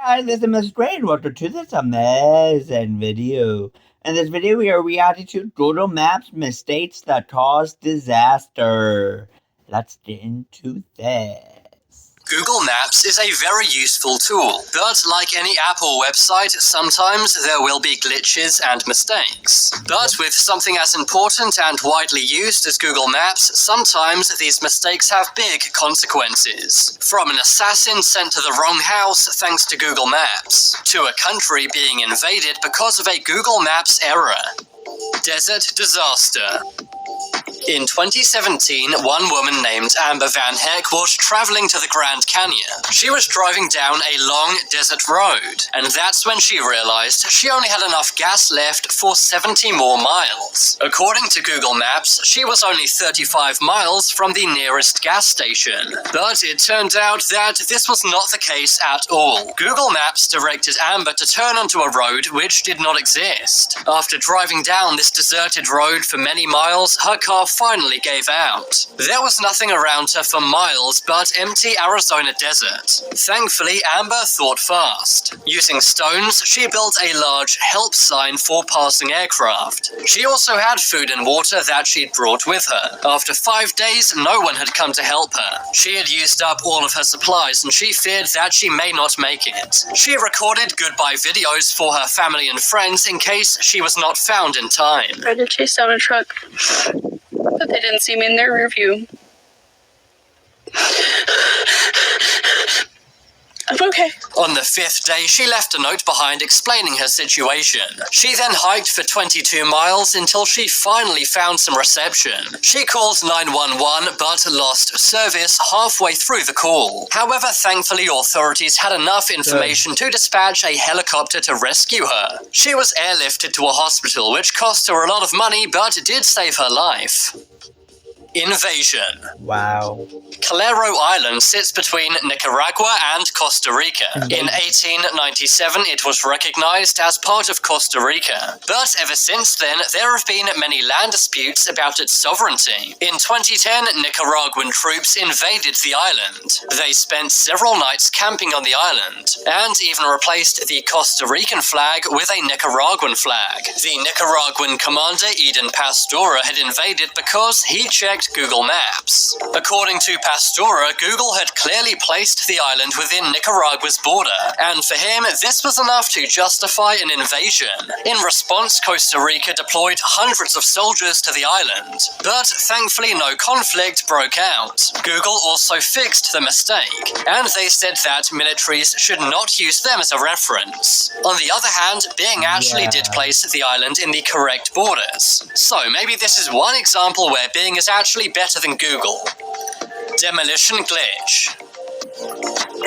Hi, this is Mr. Great. Welcome to this amazing video. In this video, we are reacting to Google Maps mistakes that cause disaster. Let's get into this. Google Maps is a very useful tool, but like any app or website, sometimes there will be glitches and mistakes. But with something as important and widely used as Google Maps, sometimes these mistakes have big consequences. From an assassin sent to the wrong house thanks to Google Maps, to a country being invaded because of a Google Maps error. Desert disaster. In 2017, one woman named Amber Van Heck was traveling to the Grand Canyon. She was driving down a long desert road, and that's when she realized she only had enough gas left for 70 more miles. According to Google Maps, she was only 35 miles from the nearest gas station. But it turned out that this was not the case at all. Google Maps directed Amber to turn onto a road which did not exist. After driving down this deserted road for many miles, her car finally gave out. There was nothing around her for miles but empty Arizona desert. Thankfully, Amber thought fast. Using stones, she built a large help sign for passing aircraft. She also had food and water that she'd brought with her. After 5 days, no one had come to help her. She had used up all of her supplies and she feared that she may not make it. She recorded goodbye videos for her family and friends in case she was not found in time. Tried to chase down a truck, but they didn't see me in their rear view. I'm okay. On the 5th day, she left a note behind explaining her situation. She then hiked for 22 miles until she finally found some reception. She called 911 but lost service halfway through the call. However, thankfully authorities had enough information to dispatch a helicopter to rescue her. She was airlifted to a hospital, which cost her a lot of money but did save her life. Invasion. Wow. Calero Island sits between Nicaragua and Costa Rica. In 1897, it was recognized as part of Costa Rica. But ever since then, there have been many land disputes about its sovereignty. In 2010, Nicaraguan troops invaded the island. They spent several nights camping on the island, and even replaced the Costa Rican flag with a Nicaraguan flag. The Nicaraguan commander, Eden Pastora, had invaded because he checked Google Maps. According to Pastora, Google had clearly placed the island within Nicaragua's border, and for him, this was enough to justify an invasion. In response, Costa Rica deployed hundreds of soldiers to the island, but thankfully no conflict broke out. Google also fixed the mistake, and they said that militaries should not use them as a reference. On the other hand, Bing actually did place the island in the correct borders. So maybe this is one example where Bing is actually better than Google. Demolition glitch.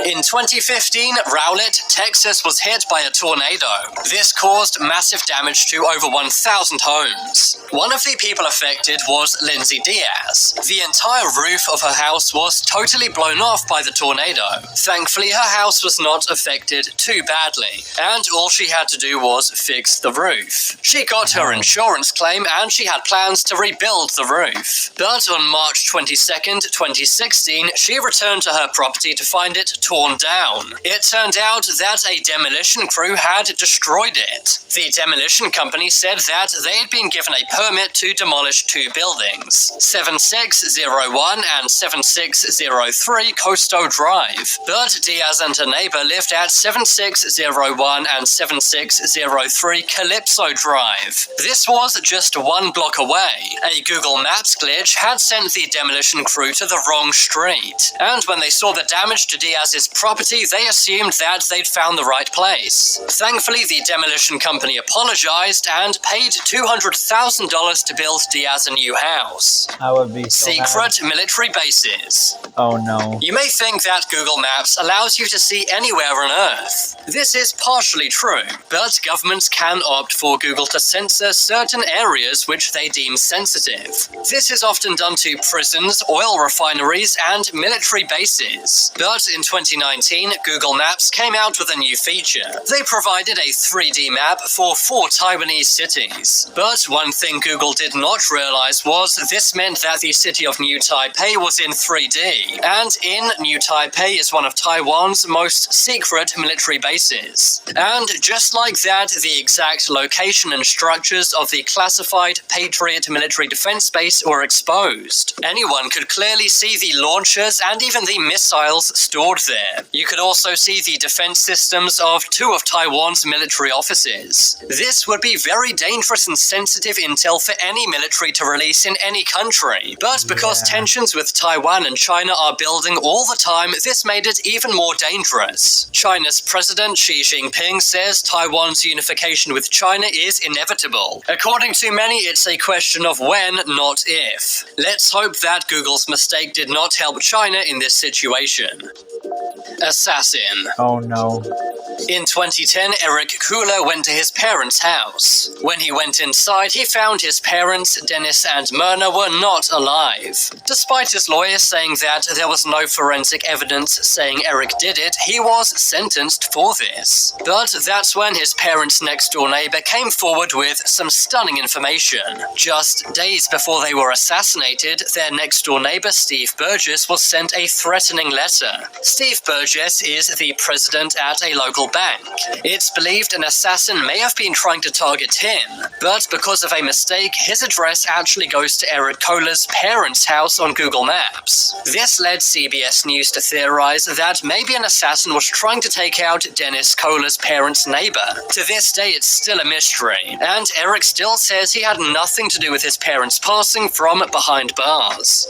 In 2015, Rowlett, Texas was hit by a tornado. This caused massive damage to over 1,000 homes. One of the people affected was Lindsay Diaz. The entire roof of her house was totally blown off by the tornado. Thankfully, her house was not affected too badly, and all she had to do was fix the roof. She got her insurance claim and she had plans to rebuild the roof. But on March 22nd, 2016, she returned to her property to find it torn down. It turned out that a demolition crew had destroyed it. The demolition company said that they had been given a permit to demolish two buildings, 7601 and 7603 Costo Drive. But Diaz and her neighbor lived at 7601 and 7603 Calypso Drive. This was just 1 block away. A Google Maps glitch had sent the demolition crew to the wrong street, and when they saw the damage to Diaz's property, they assumed that they'd found the right place. Thankfully, the demolition company apologized and paid $200,000 to build Diaz a new house. I would be so Secret mad. military bases. Oh no. You may think that Google Maps allows you to see anywhere on Earth. This is partially true, but governments can opt for Google to censor certain areas which they deem sensitive. This is often done to prisons, oil refineries, and military bases. But in 2019, Google Maps came out with a new feature. They provided a 3D map for 4 Taiwanese cities. But one thing Google did not realize was this meant that the city of New Taipei was in 3D. And in New Taipei is one of Taiwan's most secret military bases. bases. And just like that, the exact location and structures of the classified Patriot military defense base were exposed. Anyone could clearly see the launchers and even the missiles stored there. You could also see the defense systems of 2 of Taiwan's military offices. This would be very dangerous and sensitive intel for any military to release in any country. But because tensions with Taiwan and China are building all the time, this made it even more dangerous. China's President Xi Jinping says Taiwan's unification with China is inevitable. According to many, it's a question of when, not if. Let's hope that Google's mistake did not help China in this situation. Assassin. Oh no. In 2010, Eric Kuhler went to his parents' house. When he went inside, he found his parents, Dennis and Myrna, were not alive. Despite his lawyer saying that there was no forensic evidence saying Eric did it, he was sentenced for this. But that's when his parents' next-door neighbor came forward with some stunning information. Just days before they were assassinated, their next-door neighbor, Steve Burgess, was sent a threatening letter. Steve Burgess is the president at a local bank. It's believed an assassin may have been trying to target him, but because of a mistake, his address actually goes to Eric Kohler's parents' house on Google Maps. This led CBS News to theorize that maybe an assassin was trying to take out Dennis Kohler's parents' neighbor. To this day, it's still a mystery, and Eric still says he had nothing to do with his parents passing from behind bars.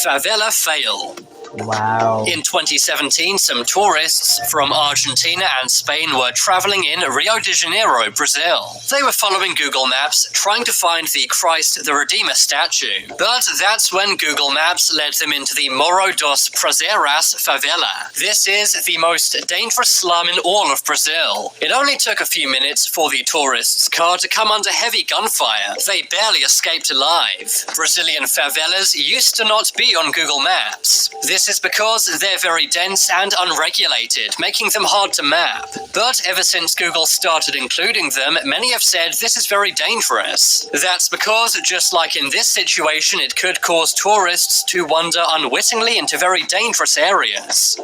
Favela fail. Wow. In 2017, some tourists from Argentina and Spain were traveling in Rio de Janeiro, Brazil. They were following Google Maps, trying to find the Christ the Redeemer statue. But that's when Google Maps led them into the Morro dos Prazeres favela. This is the most dangerous slum in all of Brazil. It only took a few minutes for the tourists' car to come under heavy gunfire. They barely escaped alive. Brazilian favelas used to not be on Google Maps. This is because they're very dense and unregulated, making them hard to map. But ever since Google started including them, many have said this is very dangerous. That's because, just like in this situation, it could cause tourists to wander unwittingly into very dangerous areas.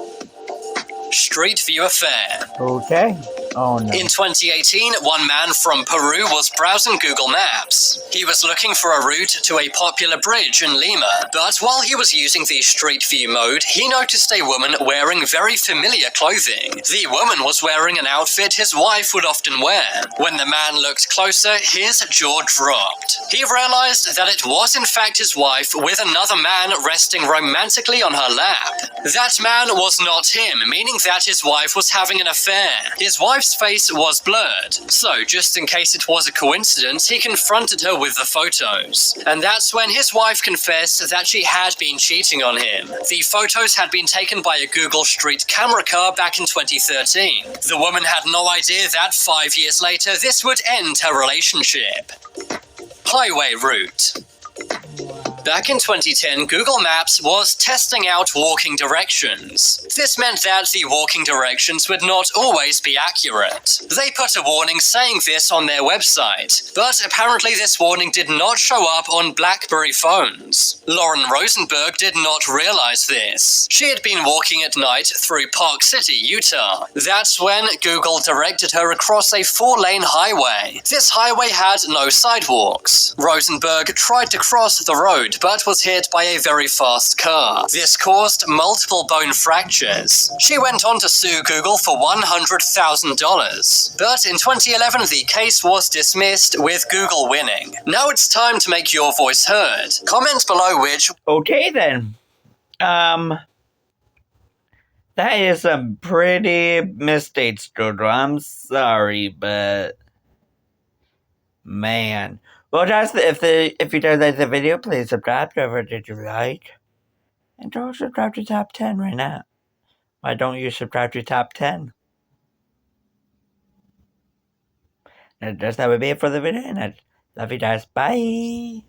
Street View Affair. Okay. Oh no. In 2018, one man from Peru was browsing Google Maps. He was looking for a route to a popular bridge in Lima, but while he was using the Street View mode, he noticed a woman wearing very familiar clothing. The woman was wearing an outfit his wife would often wear. When the man looked closer, his jaw dropped. He realized that it was in fact his wife with another man resting romantically on her lap. That man was not him, meaning that his wife was having an affair. His wife's face was blurred, so just in case it was a coincidence, he confronted her with the photos. And that's when his wife confessed that she had been cheating on him. The photos had been taken by a Google Street camera car back in 2013. The woman had no idea that 5 years later this would end her relationship. Highway route. Back in 2010, Google Maps was testing out walking directions. This meant that the walking directions would not always be accurate. They put a warning saying this on their website, but apparently this warning did not show up on BlackBerry phones. Lauren Rosenberg did not realize this. She had been walking at night through Park City, Utah. That's when Google directed her across a 4-lane highway. This highway had no sidewalks. Rosenberg tried to cross the road, but was hit by a very fast car. This caused multiple bone fractures. She went on to sue Google for $100,000. But in 2011, the case was dismissed, with Google winning. Now it's time to make your voice heard. Comment below which... Okay then. That is some pretty mistakes, Jojo. I'm sorry, but man. Well, guys, if you guys like the video, please subscribe to whatever did you like, and don't subscribe to Top 10 right now. Why don't you subscribe to Top 10? And that would be it for the video, and I love you guys. Bye.